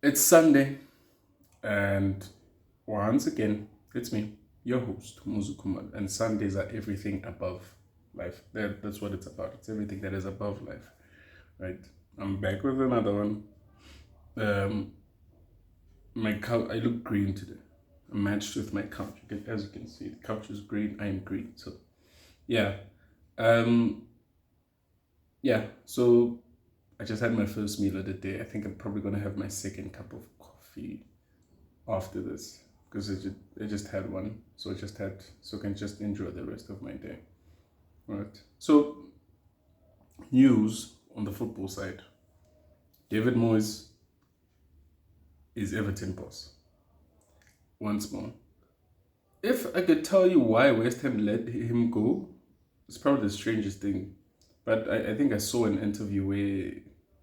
It's Sunday, and once again, it's me, your host, Muzukumal. And Sundays are everything above life. That's what it's about. It's everything that is above life, right? I'm back with another one. Um, I look green today. I'm matched with my couch. As you can see, the couch is green. I am green. So yeah, um, yeah. So I just had my first meal of the day. I think I'm probably gonna have my second cup of coffee after this because I just had one, so I can just enjoy the rest of my day. Right. So news on the football side: David Moyes is Everton boss once more. If I could tell you why West Ham let him go, it's probably the strangest thing. But I think I saw an interview where he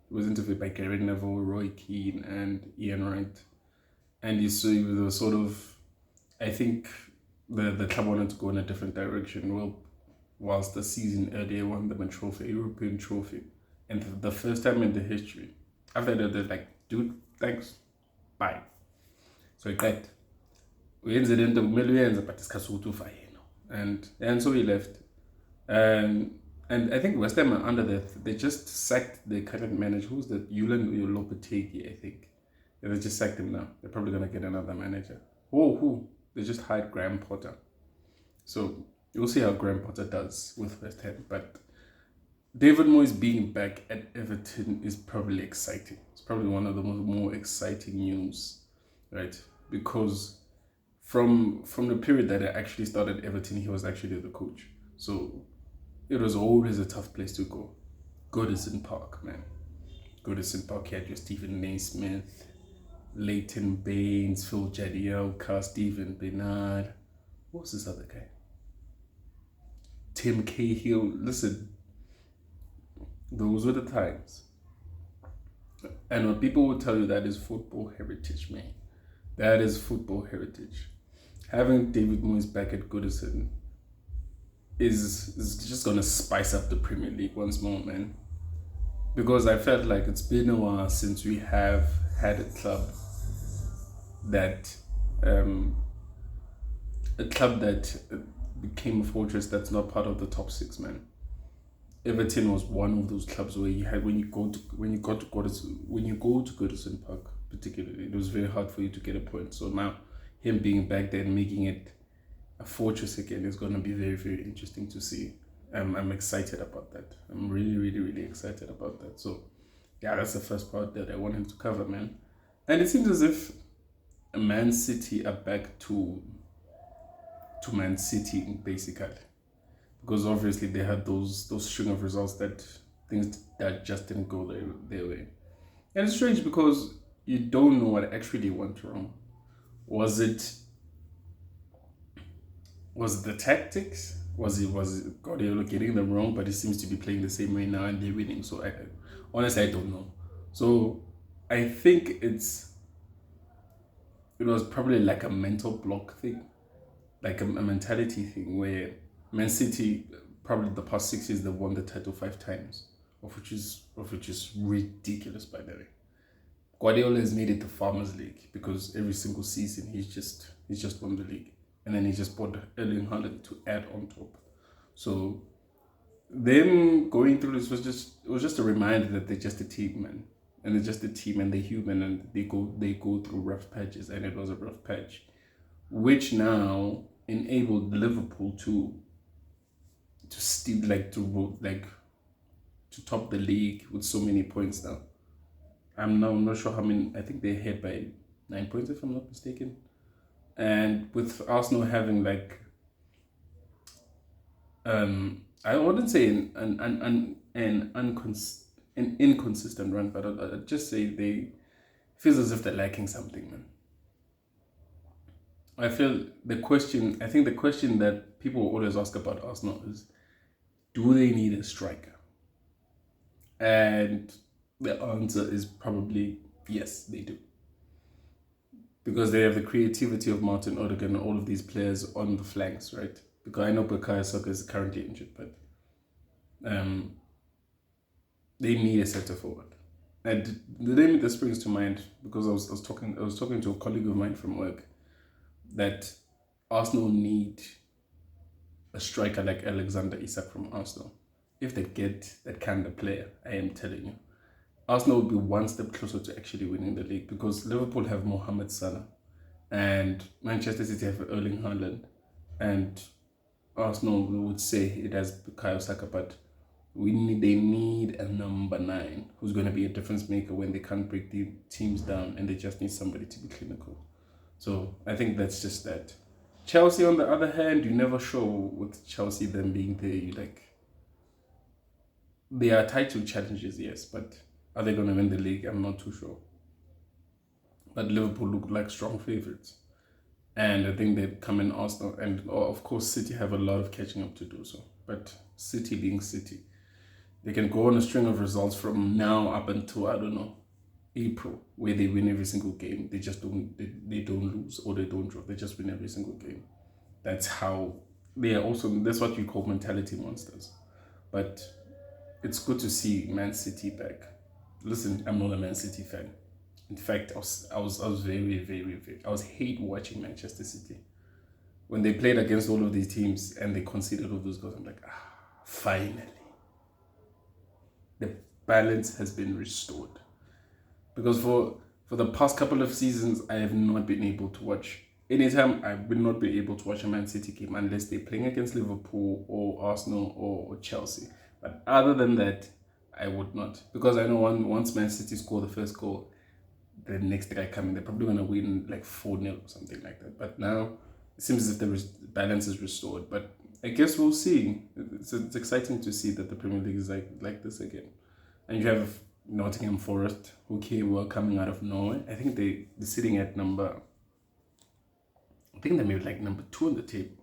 was interviewed by Gary Neville, Roy Keane, and Ian Wright, and he was sort of, I think the club wanted to go in a different direction. Well, whilst the season earlier won them a trophy, a European trophy, and the first time in the history. After that, they're like, dude, thanks, bye. So I got uyenze lento kumele uyenze but isikhathi sokuthi ufa yena, and so he left. And I think West Ham are under that. They just sacked the current manager, who's the Yulan Lopetegi, I think. Yeah, they just sacked him now. They're probably gonna get another manager. Oh, who? They just hired Graham Potter. So you'll see how Graham Potter does with West Ham. But David Moyes being back at Everton is probably exciting. It's probably one of the more exciting news, right? Because from the period that I actually started Everton, he was actually the coach. So it was always a tough place to go. Goodison Park, man. Goodison Park had your Stephen Naismith, Leighton Baines, Phil Jadielka, Stephen Bernard. What was this other guy? Tim Cahill. Listen, those were the times. And what people will tell you, that is football heritage, man. That is football heritage. Having David Moyes back at Goodison is just gonna spice up the Premier League once more, man. Because I felt like it's been a while since we have had that um, a club that became a fortress that's not part of the top six, man. Everton was one of those clubs where you had when you go to Goodison Park, particularly, it was very hard for you to get a point. So now him being back there and making it a fortress again is going to be very, very interesting to see. I'm excited about that. I'm really, really, really excited about that. So yeah, that's the first part that I wanted to cover, man. And it seems as if Man City are back to Man City basically, because obviously they had those string of results that things that just didn't go their way. And it's strange because you don't know what actually went wrong. Was it the tactics? Was it Guardiola getting them wrong? But he seems to be playing the same way now and they're winning. So honestly, I don't know. So I think it was probably like a mental block thing, like a mentality thing where Man City, probably the past 6 years, they've won the title 5 times, of which is ridiculous, by the way. Guardiola has made it the Farmers League because every single season he's just won the league, and then he just bought Erling Haaland to add on top. So them going through this was just a reminder that they're just a team, man, and they're just a team, and they're human, and they go through rough patches, and it was a rough patch, which now enabled Liverpool to top the league with so many points now. I'm not sure how many. I think they're ahead by 9 points if I'm not mistaken. And with Arsenal having I wouldn't say an inconsistent run, but I'd just say they feels as if they're lacking something, man. I think the question that people always ask about Arsenal is, do they need a striker? And the answer is probably yes, they do. Because they have the creativity of Martin Odegaard and all of these players on the flanks, right? Because I know Bukayo Saka is currently injured, but they need a centre forward. And the name that springs to mind because I was talking to a colleague of mine from work that Arsenal need a striker like Alexander Isak from Arsenal. If they get that kind of player, I am telling you, Arsenal will be one step closer to actually winning the league because Liverpool have Mohamed Salah and Manchester City have Erling Haaland, and Arsenal would say it has Bukayo Saka, but they need a number 9 who's going to be a difference maker when they can't break the teams down and they just need somebody to be clinical. So I think that's just that. Chelsea, on the other hand, you never show with Chelsea them being there. They are title challenges, yes, but are they going to win the league? I'm not too sure. But Liverpool look like strong favourites. And I think they come in Arsenal. And of course, City have a lot of catching up to do so. But City being City, they can go on a string of results from now up until, I don't know, April, where they win every single game. They just they don't lose or they don't draw. They just win every single game. That's how they are also, that's what you call mentality monsters. But it's good to see Man City back. Listen, I'm not a Man City fan. In fact, I was very, very, very, I was hate watching Manchester City. When they played against all of these teams and they conceded all those goals, I'm like, finally. The balance has been restored. Because for the past couple of seasons, I have not been able to watch. Anytime I will not be able to watch a Man City game unless they're playing against Liverpool or Arsenal or Chelsea. But other than that, I would not. Because I know once Man City score the first goal, the next guy coming, they're probably going to win like 4-0 or something like that. But now it seems as if the balance is restored. But I guess we'll see. It's exciting to see that the Premier League is like this again. And you have Nottingham Forest, who were coming out of Norway. I think they're sitting at number 2 on the table,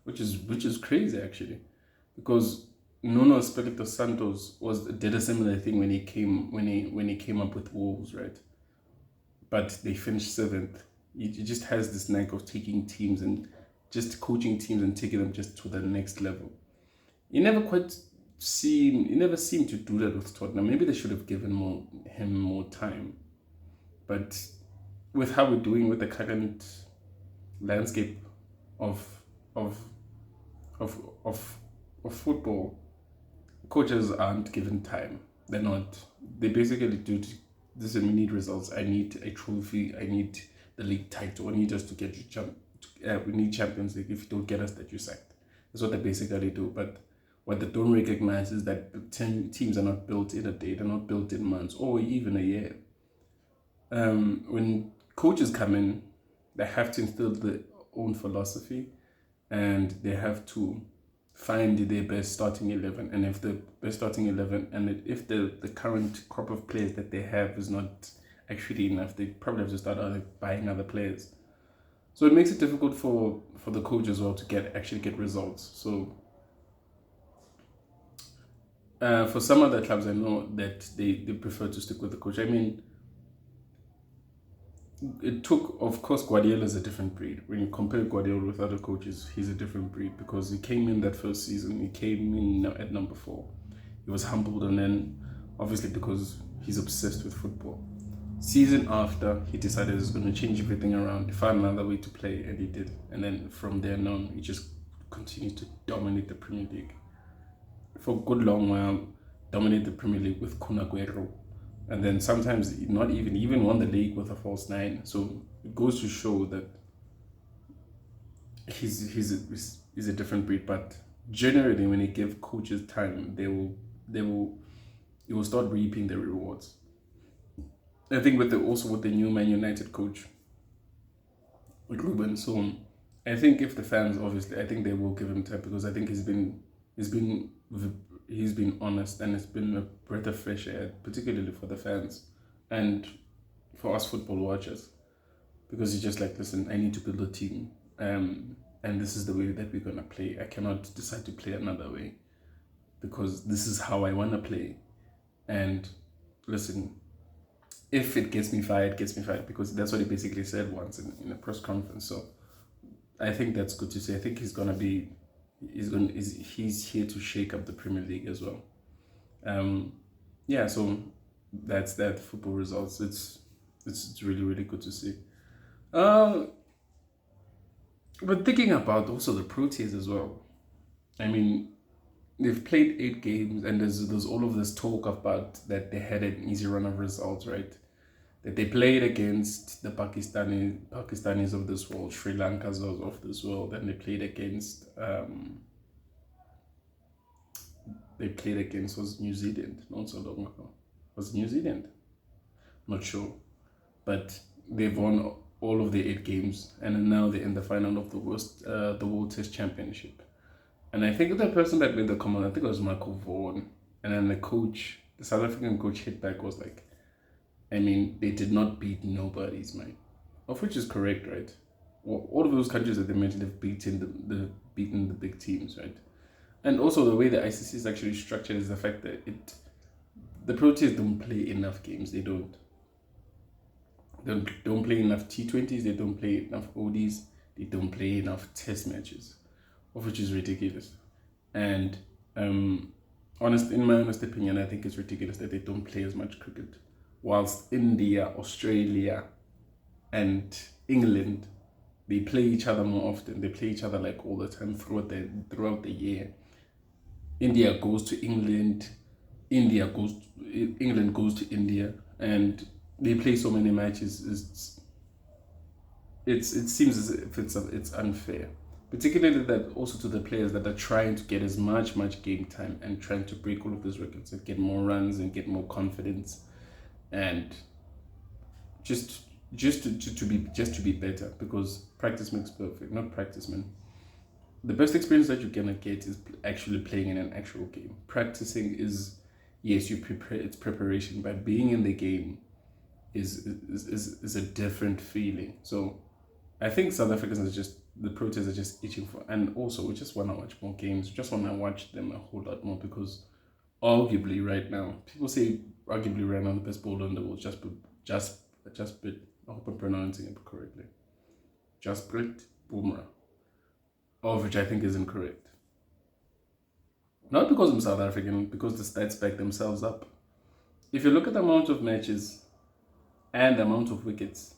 which is crazy actually, because Nuno Espirito Santos did a similar thing when he came up with Wolves, right? But they finished 7th. He just has this knack of taking teams and just coaching teams and taking them just to the next level. He never seemed to do that with Tottenham. Maybe they should have given him more time. But with how we're doing with the current landscape of football, coaches aren't given time. They're not. They basically do. We need results. I need a trophy. I need the league title. I need us to get we need Champions League. If you don't get us, that you sacked. That's what they basically do. But what they don't recognize is that teams are not built in a day. They're not built in months or even a year. When coaches come in, they have to instill their own philosophy, and they have to find their best starting 11. And if the best starting 11, and if the current crop of players that they have is not actually enough, they probably have to start buying other players. So it makes it difficult for the coach as well to actually get results. So for some other clubs, I know that they prefer to stick with the coach. I mean, of course, Guardiola is a different breed. When you compare Guardiola with other coaches, he's a different breed because he came in that first season, he came in at number 4. He was humbled, and then obviously because he's obsessed with football. Season after, he decided he's going to change everything around, find another way to play, and he did. And then from there on, he just continued to dominate the Premier League. For a good long while, dominate the Premier League with Kun Aguero. And then sometimes not even won the league with a false 9. So it goes to show that he's a different breed. But generally, when you give coaches time, you will start reaping the rewards. I think with the new Man United coach, with Ruben. So I think if the fans, obviously, I think they will give him time because I think he's been honest, and it's been a breath of fresh air, particularly for the fans and for us football watchers, because he's just like, listen, I need to build a team, and this is the way that we're gonna play. I cannot decide to play another way because this is how I wanna play. And listen, if it gets me fired, because that's what he basically said once in a press conference. So I think that's good to say. I think he's here to shake up the Premier League as well. So that's that football results. It's really really good to see. Uh, but thinking about also the Proteas as well. I mean, they've played 8 games, and there's all of this talk about that they had an easy run of results, right? That they played against the Pakistanis of this world, Sri Lankas of this world, and they played against was New Zealand not so long ago. Was it New Zealand? Not sure, but they've won all of the 8 games, and now they're in the final of the World Test Championship. And I think the person that made the comment, I think it was Michael Vaughan, and then the South African coach, hit back was like, I mean, they did not beat nobodies, man. Of which is correct, right? Well, all of those countries that they mentioned have beaten the big teams, right? And also the way the ICC is actually structured is the fact that the Proteas don't play enough games. They don't play enough T20s. They don't play enough ODs. They don't play enough Test matches, of which is ridiculous. And in my honest opinion, I think it's ridiculous that they don't play as much cricket. Whilst India, Australia, and England, they play each other more often. They play each other like all the time throughout the year. India goes to England, England goes to India, and they play so many matches. It seems as if it's unfair, particularly that also to the players that are trying to get as much game time and trying to break all of those records and get more runs and get more confidence, and just to be better, because practice makes perfect. Not practice, man. The best experience that you're gonna get is actually playing in an actual game. Practicing is, yes, you prepare. It's preparation, but being in the game is a different feeling. So I think South Africans the Proteas are just itching for, and also we just want to watch more games. We just want to watch them a whole lot more, because arguably right now, people say arguably right now the best bowler in the world, just I hope I'm pronouncing it correctly. Jasprit Bumrah, of which I think is incorrect. Not because I'm South African, because the stats back themselves up. If you look at the amount of matches and the amount of wickets,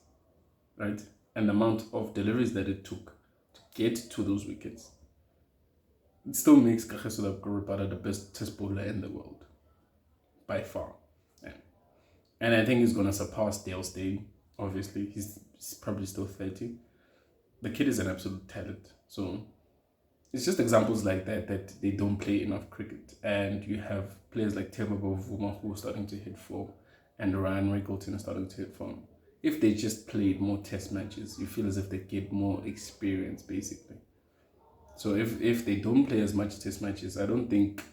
right, and the amount of deliveries that it took to get to those wickets, it still makes Kagiso Rabada the best test bowler in the world, by far. Yeah. And I think he's going to surpass Dale Steyn. Obviously, he's probably still 30. The kid is an absolute talent. So it's just examples like that they don't play enough cricket. And you have players like Themba Bavuma who are starting to hit form, and Ryan Rickleton is starting to hit form. If they just played more test matches, you feel as if they get more experience, basically. So if they don't play as much test matches, I don't think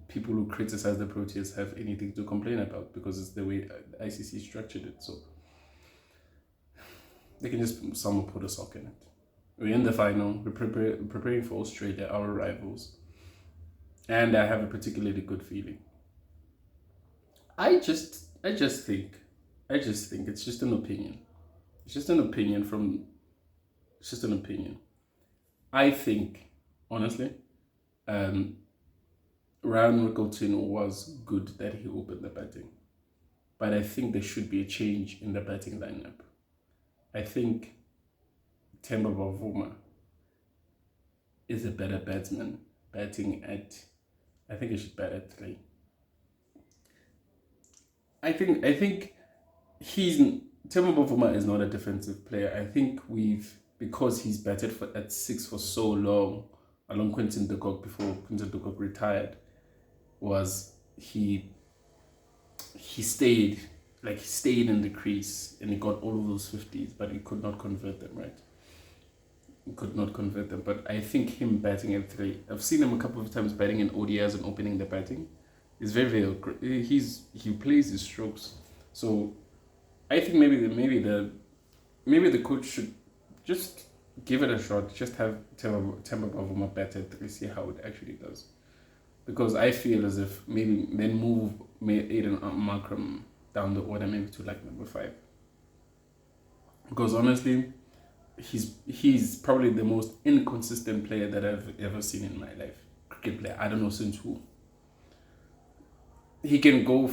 people who criticize the Proteas have anything to complain about, because it's the way the ICC structured it. So they can just someone put a sock in it. We're in the final. We're preparing for Australia, our rivals, and I have a particularly good feeling. I just think it's just an opinion. It's just an opinion. I think, honestly, Ryan Rickleton was good that he opened the batting, but I think there should be a change in the batting lineup. I think Themba Bavuma is a better batsman batting at, I think he should bat at 3. I think Themba Bavuma is not a defensive player. I think because he's batted at 6 for so long, along Quinton de Kock, before Quinton de Kock retired, was he stayed in the crease and he got all of those 50s, but he could not convert them, right? He could not convert them. But I think him batting at 3, I've seen him a couple of times batting in ODIs and opening the batting. He's very he plays his strokes. So I think maybe the coach should just give it a shot. Just have Themba Bavuma bat at 3, see how it actually does. Because I feel as if maybe then move Aiden Markram down the order, maybe to like number 5. Because honestly, he's probably the most inconsistent player that I've ever seen in my life. Cricket player. I don't know since who. He can go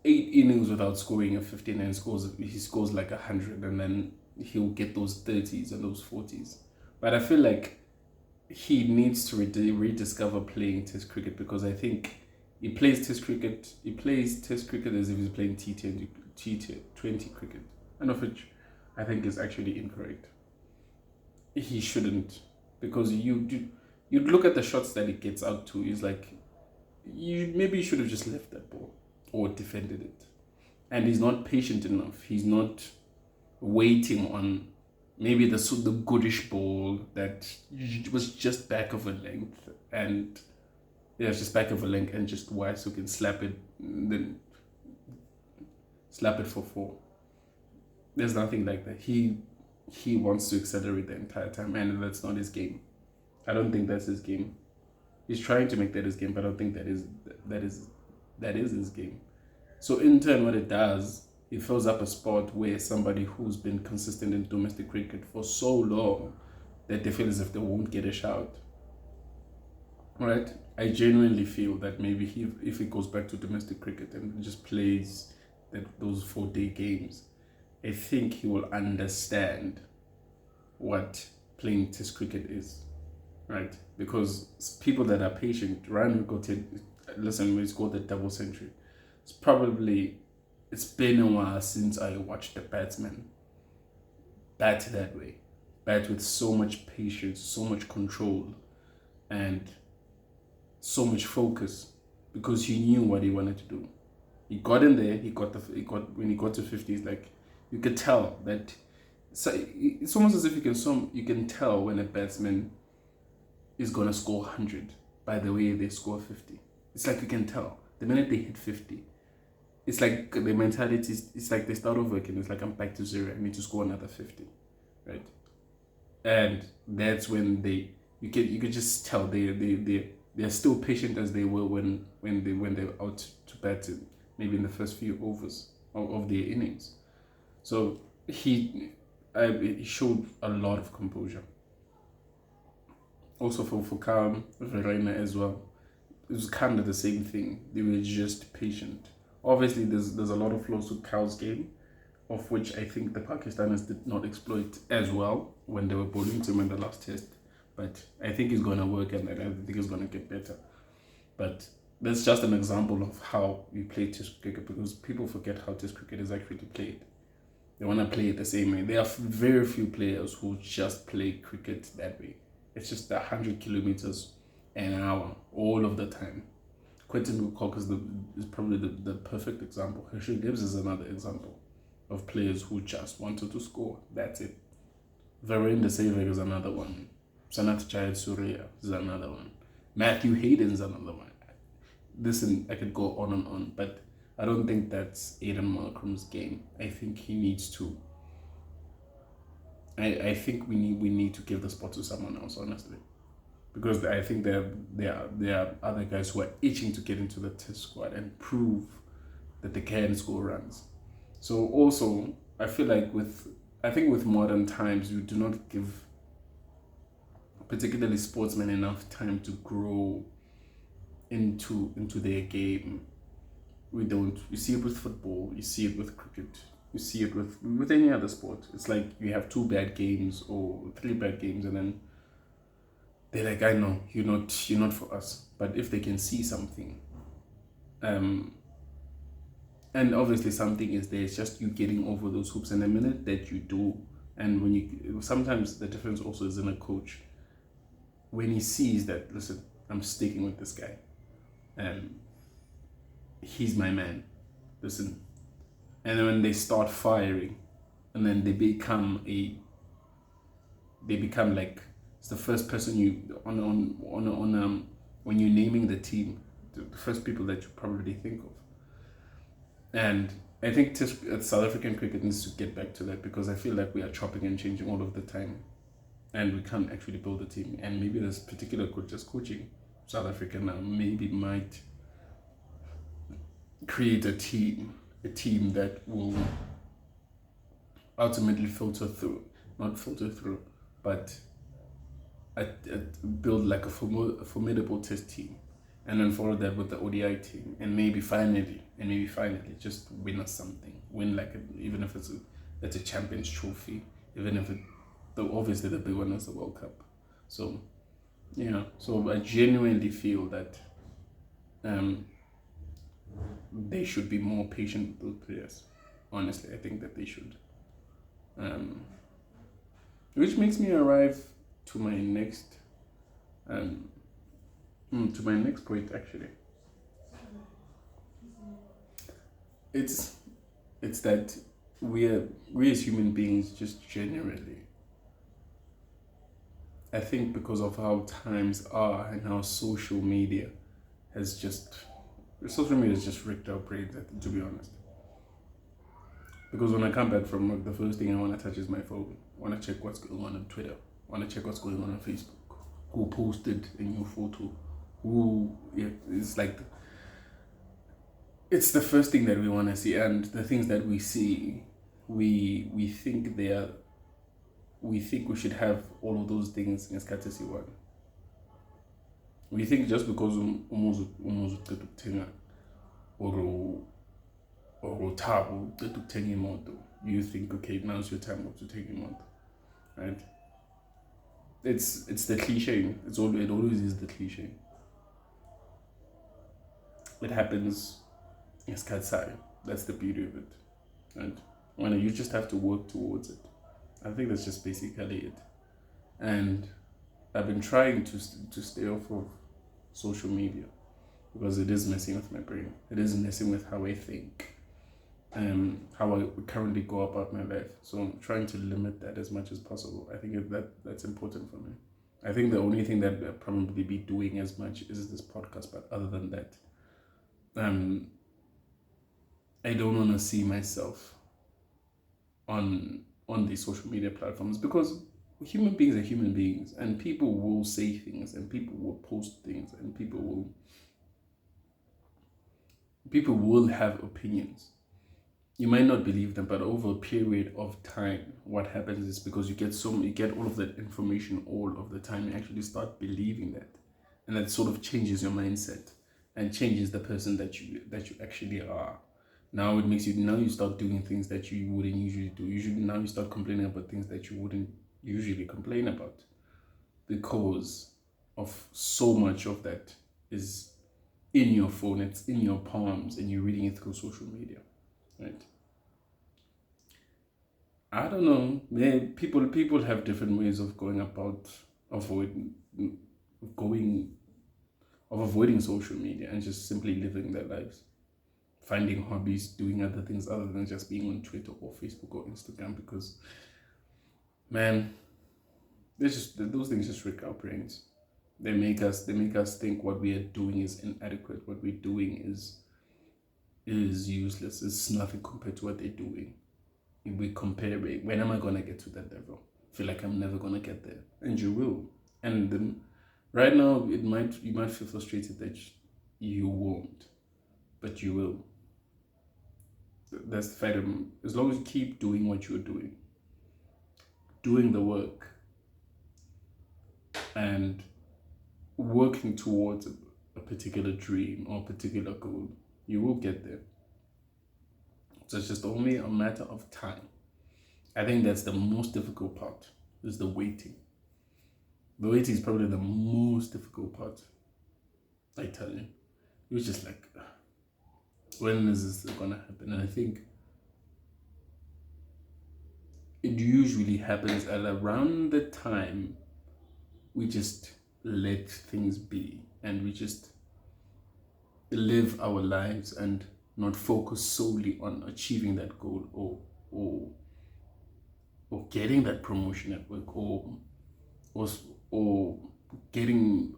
8 innings without scoring a 15 and he scores like 100, and then he'll get those 30s and those 40s. But I feel like he needs to rediscover playing Test cricket, because I think he plays Test cricket as if he's playing T20 cricket, and of which I think is actually incorrect. He shouldn't, because you'd look at the shots that he gets out to. He's like, maybe you should have just left that ball or defended it. And he's not patient enough. He's not waiting on maybe the goodish ball that was just back of a length, and just back of a length, and just wise who can slap it, and then slap it for 4. There's nothing like that. He wants to accelerate the entire time, and that's not his game. I don't think that's his game. He's trying to make that his game, but I don't think that is his game. So in turn, what it does, it fills up a spot where somebody who's been consistent in domestic cricket for so long that they feel as if they won't get a shout. Right? I genuinely feel that maybe if he goes back to domestic cricket and just plays those 4-day games, I think he will understand what playing Test cricket is. Right? Because people that are patient, Ryan when he scored the double century, it's been a while since I watched a batsman bat that way. Bat with so much patience, so much control, and so much focus, because he knew what he wanted to do. He got in there, when he got to 50s, like, you could tell that. So it's almost as if you can tell when a batsman is gonna score 100 by the way they score 50. It's like you can tell the minute they hit 50. It's like the mentality it's like they start over again. It's like, I'm back to 0. I need to score another 50, right? And that's when you could just tell they're still patient as they were when they were out to bat, maybe in the first few overs of their innings. So he showed a lot of composure. Also for Verreina as well, it was kind of the same thing. They were just patient. Obviously, there's a lot of flaws to Cal's game, of which I think the Pakistanis did not exploit as well when they were bowling to him in the last test. But I think it's going to work, and I think it's going to get better. But that's just an example of how we play Test cricket, because people forget how Test cricket is actually played. They want to play it the same way. There are very few players who just play cricket that way. It's just 100 kilometers an hour all of the time. Quentin Wilcock is probably the perfect example. Herschel Gibbs is another example of players who just wanted to score. That's it. Virendra Sehwag is another one. Sanath Jayasuriya is another one. Matthew Hayden's another one. Listen, I could go on and on, but I don't think that's Aidan Markram's game. I think he needs to. I think we need to give the spot to someone else, honestly, because I think there are other guys who are itching to get into the Test squad and prove that they can score runs. So also, I feel like with modern times, you do not give particularly sportsmen enough time to grow into their game. We don't. You see it with football. You see it with cricket. You see it with any other sport. It's like you have 2 bad games or 3 bad games, and then they're like, I know you're not for us. But if they can see something, and obviously something is there, it's just you getting over those hoops. And the minute that you do, and when you sometimes the difference also is in a coach, when he sees that, listen, I'm sticking with this guy, he's my man, listen. And then when they start firing, and then they become like, it's the first person you when you're naming the team, the first people that you probably think of. And I think South African cricket needs to get back to that, because I feel like we are chopping and changing all of the time, and we can't actually build a team. And maybe this particular coach just coaching South Africa now maybe might create a team that will ultimately but build like a formidable Test team. and then follow that with the ODI team, and maybe finally just win us something. Win like even if it's a Champions Trophy, even if though obviously the big one is the World Cup. So yeah, so I genuinely feel that they should be more patient with those players. Honestly, I think that they should. Which makes me arrive to my next point actually. It's that we as human beings just generally, I think because of how times are and how social media has just rigged our brains, to be honest. Because when I come back from work, the first thing I want to touch is my phone. I want to check what's going on Twitter. I want to check what's going on Facebook. Who posted a new photo? It's like, it's the first thing that we want to see. And the things that we see, we think we should have all of those things in Skatesi one. We think just because you think, okay, now's your time to take a month, right? It's the cliche. It always is the cliche. It happens in Skatsai. That's the beauty of it, and when you just have to work towards it. I think that's just basically it. And I've been trying to stay off of social media because it is messing with my brain. It is messing with how I think. How I currently go about my life. So I'm trying to limit that as much as possible. I think that's important for me. I think the only thing that I'll probably be doing as much is this podcast, but other than that, I don't want to see myself on these social media platforms, because human beings are human beings, and people will say things, and people will post things, and people will have opinions. You might not believe them, but over a period of time, what happens is, because you get all of that information all of the time, you actually start believing that, and that sort of changes your mindset and changes the person that you actually are. Now it makes you start doing things that you wouldn't usually do. Now you start complaining about things that you wouldn't usually complain about, because of so much of that is in your phone, it's in your palms, and you're reading it through social media. Right. I don't know. People have different ways of going about avoiding social media and just simply living their lives, finding hobbies, doing other things other than just being on Twitter or Facebook or Instagram. Because, man, those things just rig our brains. They make us think what we are doing is inadequate. What we're doing is useless. It's nothing compared to what they're doing. If we compare it, when am I gonna get to that level? I feel like I'm never gonna get there, and you will. And right now, you might feel frustrated that you won't, but you will. That's the fact. As long as you keep doing what you're doing the work, and working towards a particular dream or a particular goal, you will get there. So it's just only a matter of time. I think that's the most difficult part, is the waiting. The waiting is probably the most difficult part, I tell you. You're just like, when is this gonna happen? And I think it usually happens at around the time we just let things be, and we just live our lives and not focus solely on achieving that goal, or getting that promotion at work, or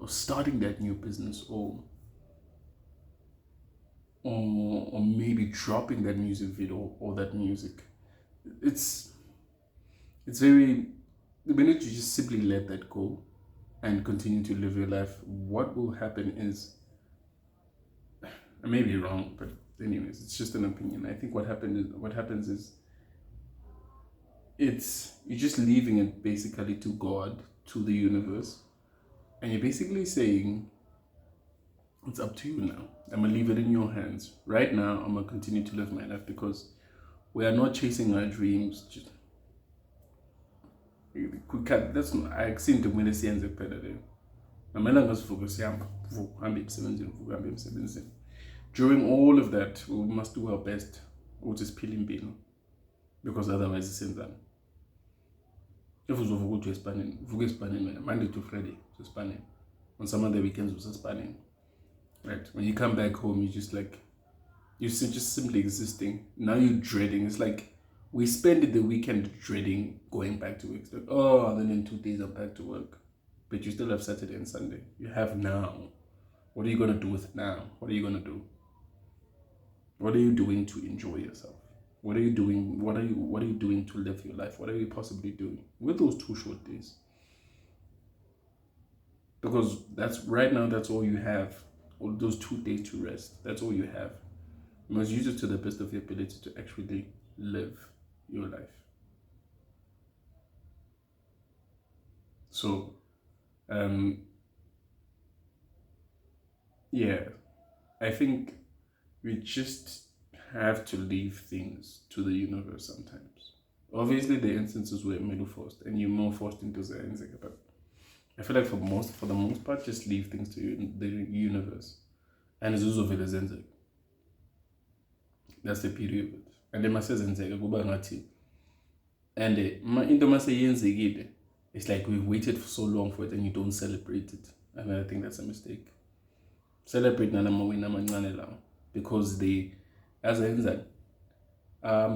starting that new business, or maybe dropping that music video or that music. It's very, the minute you just simply let that go and continue to live your life, what will happen is, I may be wrong, but anyways, it's just an opinion. I think what happens is you're just leaving it basically to God, to the universe, and you're basically saying, It's up to you now. I'm going to leave it in your hands. Right now, I'm going to continue to live my life because we are not chasing our dreams. That's not, I accept the when siyenze kuphela leyo. Amalanga sivuke sihamba, uhambe emsebenzini, uvuke uhambe emsebenzini. During all of that, we must do our best ukuthi siphile impilo because otherwise isenzani. If uzovuka uthi esipaneni, uvuke esipaneni Monday to Friday, esipaneni. On some other weekends usesipaneni. Right? When you come back home, you just like you're just simply existing. Now you're dreading. It's like we spend the weekend dreading going back to work. It's like, oh, then in 2 days I'm back to work. But you still have Saturday and Sunday. You have now. What are you going to do with now? What are you going to do? What are you doing to enjoy yourself? What are you doing? What are you doing to live your life? What are you possibly doing with those 2 short days? Because that's all you have. All those 2 days to rest. That's all you have. You must use it to the best of your ability to actually live your life. So, yeah, I think we just have to leave things to the universe sometimes. Obviously, there are instances where you're forced and you're more forced into the but I feel like for the most part, just leave things to the universe. And it's also very zenzek. That's the beauty of it. And then mase zenzeka kuba ngathi. And into mase yenzekile. It's like we've waited for so long for it and you don't celebrate it. And I think that's a mistake. Celebrate nana mawina mancane lawo because they as I said I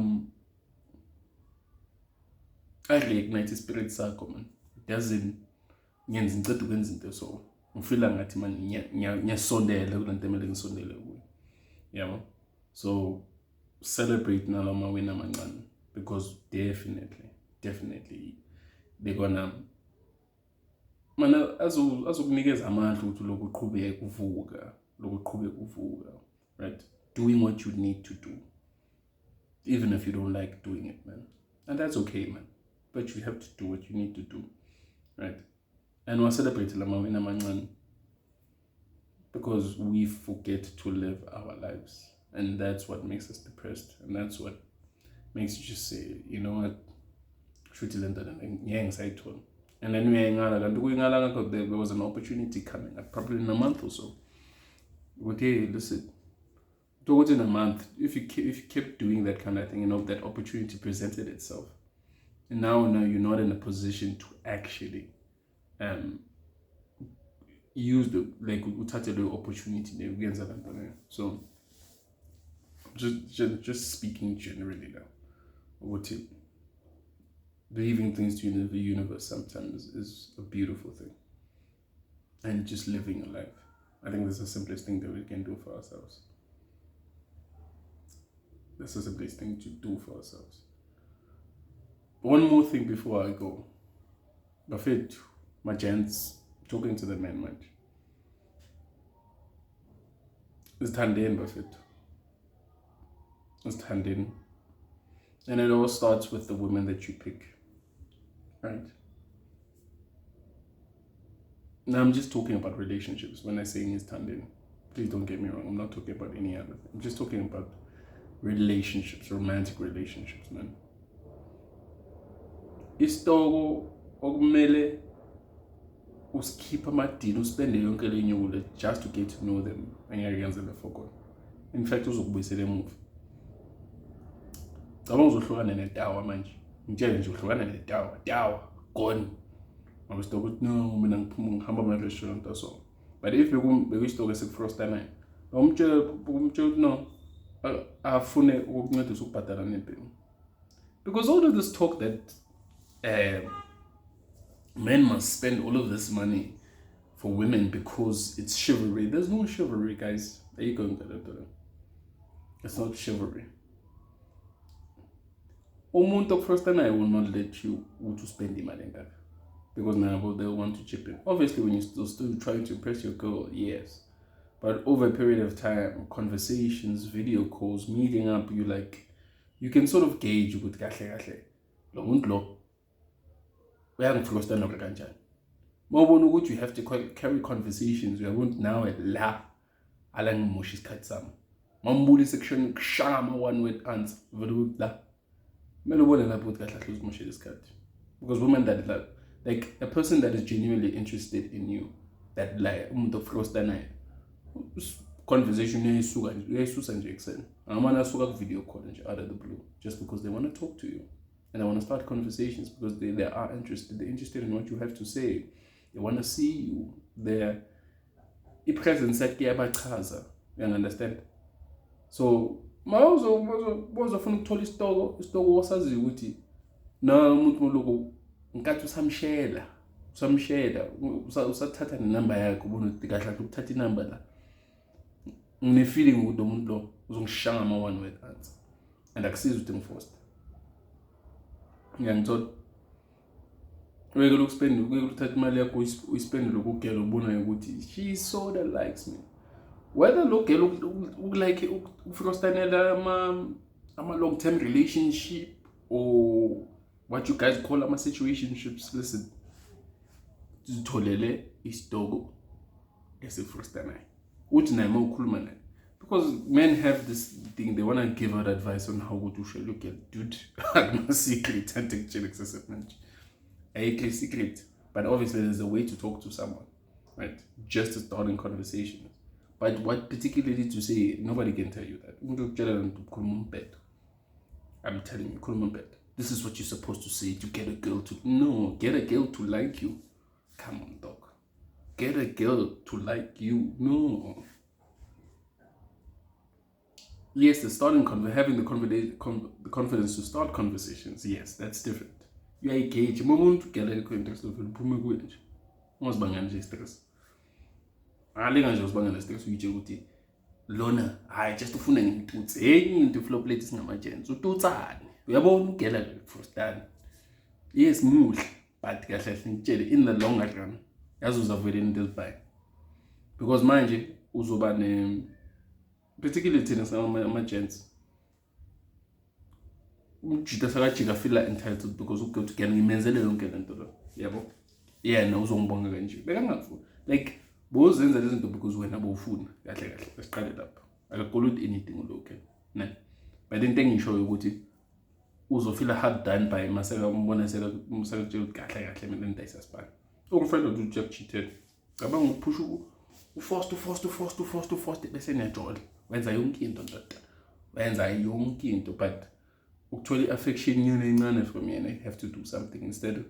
reignite spirit sakho man. It doesn't ngenza ngicela ukwenza into so ngifila ngathi man ngiyasondela kulento emele ngisondele kuyo. Yabo. So celebrate nala mawina mancane because definitely they're gonna mana azokunikeza amandla ukuthi lokuqhubeka uvuka, right? Doing what you need to do even if you don't like doing it, man, and that's okay, man, but you have to do what you need to do, right? And we celebrate la mawina mancane because we forget to live our lives, and that's what makes us depressed, and that's what makes you just say, you know what, should you and and then there was an opportunity coming up probably in a month or so. Okay, listen, do it in a month. If you kept doing that kind of thing, you know, that opportunity presented itself, and now you're not in a position to actually use the opportunity. So just speaking generally now, what it leaving things to the universe sometimes is a beautiful thing, and just living a life. I think that's the simplest thing that we can do for ourselves. That's the simplest thing to do for ourselves. One more thing before I go. Buffett, my gents, talking to the men much. It's Tandem Buffett. It's Tandem. And it all starts with the women that you pick. Right? Now I'm just talking about relationships. When I say it's Tandem, please don't get me wrong. I'm not talking about any other thing. I'm just talking about relationships, romantic relationships, man. Isitoko okumele usikhipha amadini uspende yonke lenyule just to get to know them angiyenzele for. In fact uzokubuyisela emuva. Cabanga uzohlukana netawa manje. Ngitshela nje uhlukana netawa, tawa gone. Awusitoko ukuthi no mina ngihamba ama restaurant aso. But if bekuyisitoko esikufrosta naye, umtshela no afune ukuncedisa ukubhadala nempilo. Because all of this talk that men must spend all of this money for women because it's chivalry. There's no chivalry, guys. There you go. It's not chivalry. Umuntu first and I will not let you to spend the money because now they'll want to chip in. Obviously, when you're still trying to impress your girl, yes. But over a period of time, conversations, video calls, meeting up, you can sort of gauge with kahle. You have to carry conversations. We are now at la ala ngimoshi isikhathi sami mambuli section kushaya ama one word answer vele la kumele ubone lapho ukuthi kahle kahle uzimoshela isikhathi because women that like a person that is genuinely interested in you that like umuntu ofrosta naye conversation uyayisusa nje ekseni amanye asuka ku video call nje out of the blue just because they want to talk to you and they want to start conversations because they are interested. They're interested in what you have to say. They want to see you. Their presence yabachaza. You understand? So mawuzofuna ukuthola isitoko wasazi ukuthi na umuntu moloko nkathi usamshela usathatha nenamba yakhe ubona ukuthi kahle kahle ukuthatha inamba la ngine feeling ukuthi umuntu lo uzongishanga ama one word answer and akusiza ukuthi ngifoster ngiyangithola weke ukuthatha imali yakho uyispend lokugela ubona ukuthi she sorta likes me whether lo girl ukulike ufrostanela ama long term relationship or what you guys call ama situationships. Listen, zitholele isitoko esifrostanayo uthi naye mawukhuluma naye because men have this thing they want to give out advice on how to show look at dude no secret and take chill excessive manje a secret but obviously there's a way to talk to someone, right? Just to start in conversation. But what particularly to say, nobody can tell you that. I'm telling you, this is what you're supposed to say to get a girl to... No, get a girl to like you. Come on, dog. Get a girl to like you. No. Yes, having the confidence to start conversations. Yes, that's different. You are engaged. You want to get a interest of it. What's banging stress? Alinga nje usibanga nesitex uyitshe ukuthi lona hayi just ufuna ngitutsi enye into flow plate singamajensi ututsani uyabona ugela frustani yes muhle but kahle kahle ngitshele in the long run yazi uzavela into ezibhayi because manje uzoba ne particularly thina samagents umjita sakajika feel entitled because uke to gena ngimenzele yonke lento lo yabo yena uzongibonga kanje bekangafuni like bozenza lezi zinto because wena bowufuna kahle kahle asiqale lapha akakoludi anything lokho ne but into engisho ukuthi uzofila hard done by maseka umbona seka tshela ukuthi kahle kahle mina into ayisasibani ungifela ukuthi uJack cheated cabanga ukupush uforce bese niyajola wenza yonke into ndoda wenza yonke into but ukuthola affection yona encane from yena you have to do something instead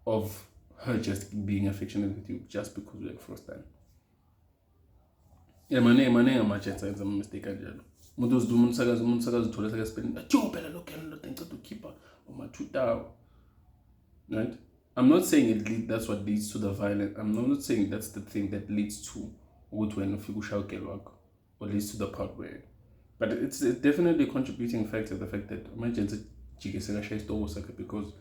of her just being affectionate with you just because you're frostbitten. Yeah, mane amachance enza mistake kanjalo. Umuntu umuntu thola saka spend. Ajo phela lo girl lo ngicela ukukhipha uma 2000. Right? I'm not saying that's what leads to the violence. I'm not saying that's the thing that leads to ukuthi wena ufika ushaya girl wakho or leads to the part where but it's definitely a contributing factor the fact that amachance jike seka shaya isitoko sakhe because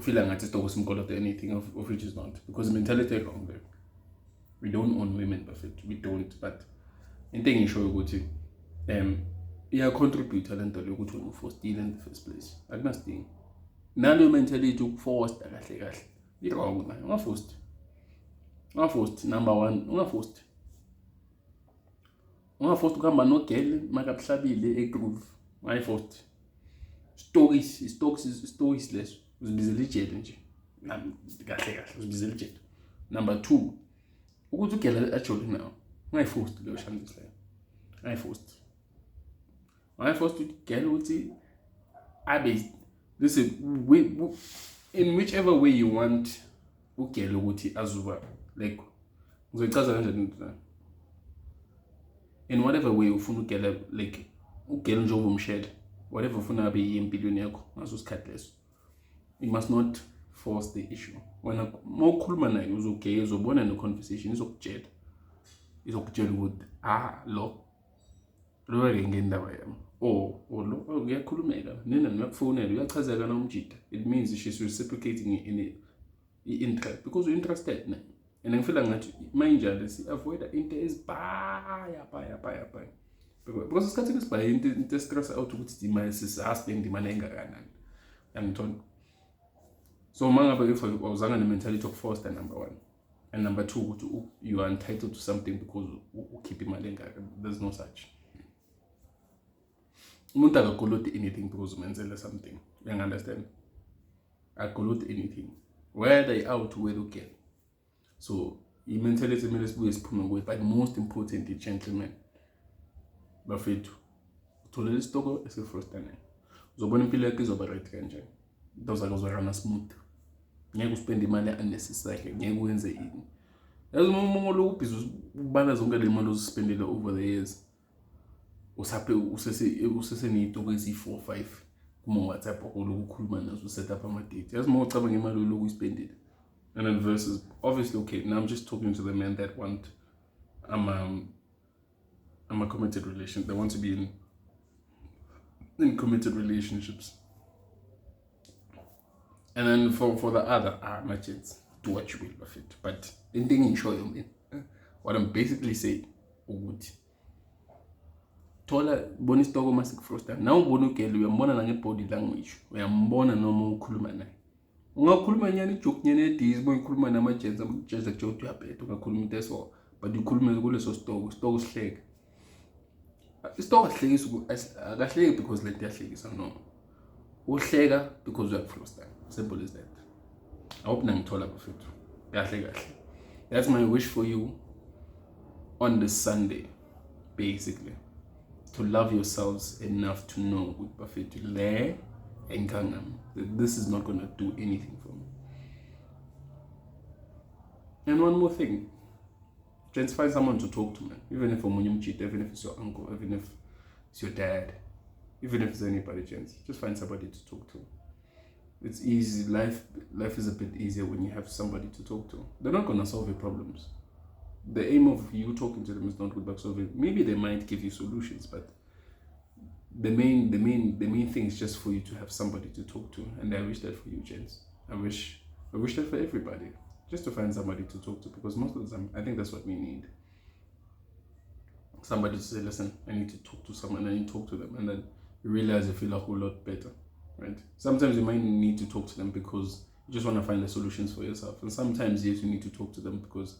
feel like it's always of anything of which is not because the mentality is wrong there. We don't own women perfect. We don't, but in thing you show you yeah contribute talent to ukuthi wena for steal in the first place. Akunasting. Nalo mentality to force kahle. It's wrong man. Ungaforced number 1. Ungaforced ukuhamba no girl makabuhlabile egroove. Ungaforced. Stories less. Uzibizela ijele nje kahle uzibizela ijele. Number 2 ukuthi ugela actually now ungayiforced leyo chance leyo ungayiforced ugela ukuthi abe listen in whichever way you want ugela ukuthi azuba like ngizochaza kanjani into in whatever way ufuna ugela like ugela nje ubumshela whatever ufuna abe yimpilweni yakho ngaso isikhathi leso. You must not force the issue. When a more cool man is okay, is born in the conversation, is okay. Is okay with lo again that way. Oh, yeah, cool mega. Nina not phone, you are Kazaka. It means she's reciprocating in interest because you're interested. And I feel like mind jealousy, avoid the interest buy. Because it's cutting us by interest stress out to put the man is asking the mananga and so if I was on the mentality of force, then number 1. And number two, you are entitled to something because you keep imali. There's no such. Umuntu akakoloti anything because umenzele something. You understand? Akoloti anything. Where they out, where they get. So, i-mentality kumele sibuye siphume kuyo, but most importantly, gentlemen, bafethu, utholela isitoko esifrostane. Uzobona impilo yakho izoba right kanjani. Into zakho zizorana smooth. Ngeke uspende imali unnecessary, ngeke uyenze ini. Yazi umuntu lokubhizi ubala zonke le mali ozispendele over the years. Usaphe usese nezitoko ezi4 5 kuma WhatsApp okukhuluma nazo set up ama-date. Yazi uma ucabanga imali lokhu uyispendile. And then versus, obviously, okay, now I'm just talking to the men that want, I'm a committed relation. They want to be in committed relationships. And then for the other, my kids, do what you will of it. But in thinking, show you, what I'm basically saying, Tola bonus togo masik frosta. Now bono kelu, uyambona nange body language. Uyambona noma ukhuluma naye. Ungakhuluma nyani joke nyani dizi boy ukhuluma namajenza joke uyabhetha ungakhuluma into eso but ukhuluma kuleso stock sihleke. Stock sihlekisa akahleki because lento yahlekisa no. Uhleka because uyakufrosta. Simple as that. I hope nangithola bafethu. Kahle. That's my wish for you on this Sunday, basically. To love yourselves enough to know with bafethu le that this is not going to do anything for me. And one more thing, just find someone to talk to, man. Even if I'm cheat, even if it's your uncle, even if it's your dad, even if it's anybody, gents, just find somebody to talk to. It's easy. Life is a bit easier when you have somebody to talk to. They're not going to solve your problems. The aim of you talking to them is not good about solving. Maybe they might give you solutions, but the main thing is just for you to have somebody to talk to, and I wish that for you, gents. I wish that for everybody, just to find somebody to talk to, because most of the time, I think that's what we need. Somebody to say, listen, I need to talk to someone, I need to talk to them, and then you realize you feel a whole lot better, right? Sometimes you might need to talk to them because you just want to find the solutions for yourself, and sometimes yes, you need to talk to them because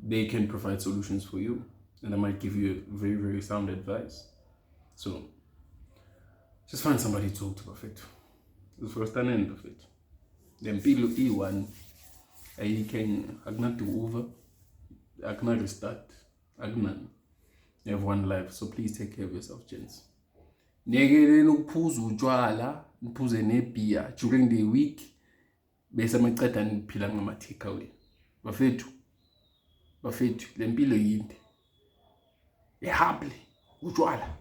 they can provide solutions for you, and they might give you very, very sound advice. So just find somebody to talk to, perfect. The first and end of it. Then people E1, I can not do over, I cannot restart, I can. You have one life, so please take care of yourself, gents. Negele nokuphuza utshwala, niphuze nebeer during the week. Bese amaqeda niphila ngama take away. Bafethu, le mpilo yinde. Ehable utshwala.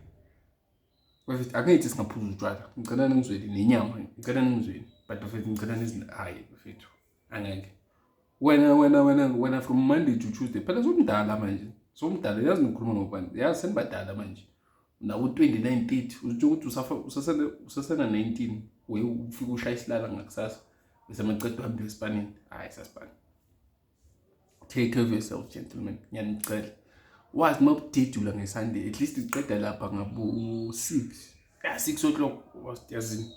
Bafethu akangithi singaphuza utshwala. Ngicela ningizwele nenyama, ngicela ningizwele. But bafethu ngicela hayi bafethu. Angeke. Wena from Monday to Tuesday, phela somdala manje. Somdala yazi ngikhuluma ngobani. Yazi senibadala manje. Nawo 29 30 uthi ukuthi usasena 19 we ufika ushaya isilala ngakusasa. Bese amaqeda uhamba eSpanini. Hayi sasipani. Take care of yourself, gentlemen. Ngiyanicela. Wazi mawudedula ngeSunday, at least uqeda lapha ngabo 6. 6 o'clock wasiyazini.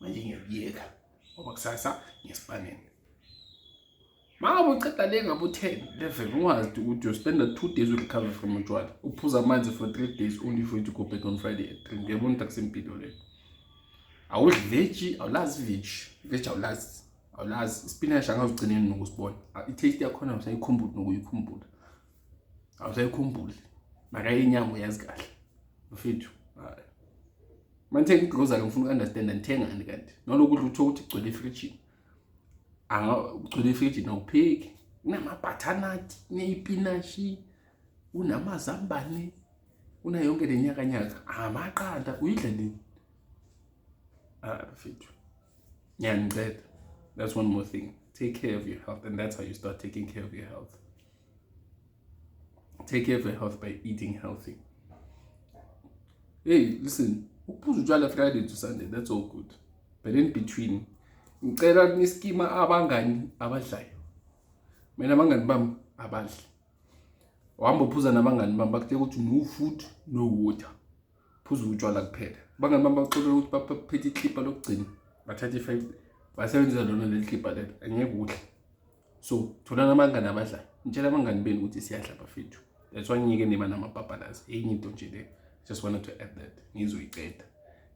Manje ngiyabiyeka. Ngoba kusasa ngeSpanini. Mama uqeda le ngabo 10, 11 ungazi ukuthi you spend 2 days to recover from utshwala. Uphuza amanzi for 3 days only for you to go back on Friday at 3. Ngiyabona ukuthi akusempilo le. Awudli veggie, awulazi veggie awulazi spinach angazigcineni nokusibona. I-taste yakhona usayikhumbula nokuyikhumbula. Awusayikhumbuli. Mara inyama uyazi kahle. Mfethu. Hayi. Manje ngikuzoza ngifuna understand ngithenga kanti. Nolokudla utho ukuthi igcwele efridge. Ugcwele efridge nawupheki. Unamabhathanathi, uneyipinashi, unamazambane, una yonke lenyaka. Amaqanda uyidla nini? Mfethu. Ngiyangicela. That's one more thing. Take care of your health, and that's how you start taking care of your health. Take care of your health by eating healthy. Hey, listen, uphuza utshwala Friday to Sunday, that's all good. But in between, ngicela niskima abangani abadlayo. Mina abangani bami abadli. Wahamba uphuza nabangani bami bakutshela ukuthi no food, no water. Phuza utshwala kuphela. Abangani bami baxolela ukuthi baphethe ikhipha lokugcina. Bathathe 5 basebenzisa lona leli khipha lelo. Angeke udle. So tholana abangani abadlayo, ngitshela abangani benu ukuthi siyadla bafethu. That's why ngike niba namapapalazi enye into nje le. Just wanted to add that ngizoyiqeda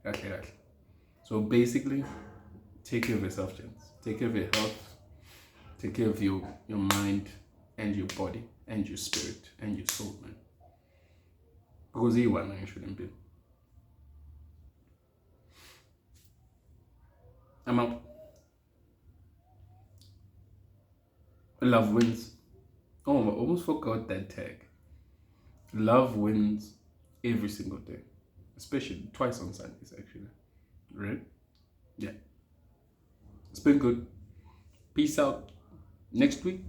kahle kahle. So basically, take care of yourself, gents. Take care of your health. Take care of your mind and your body and your spirit and your soul, man. Because you want to shouldn't be. I'm out. Love wins. Oh, I almost forgot that tag. Love wins every single day. Especially twice on Sundays, actually. Right? Yeah. It's been good. Peace out. Next week,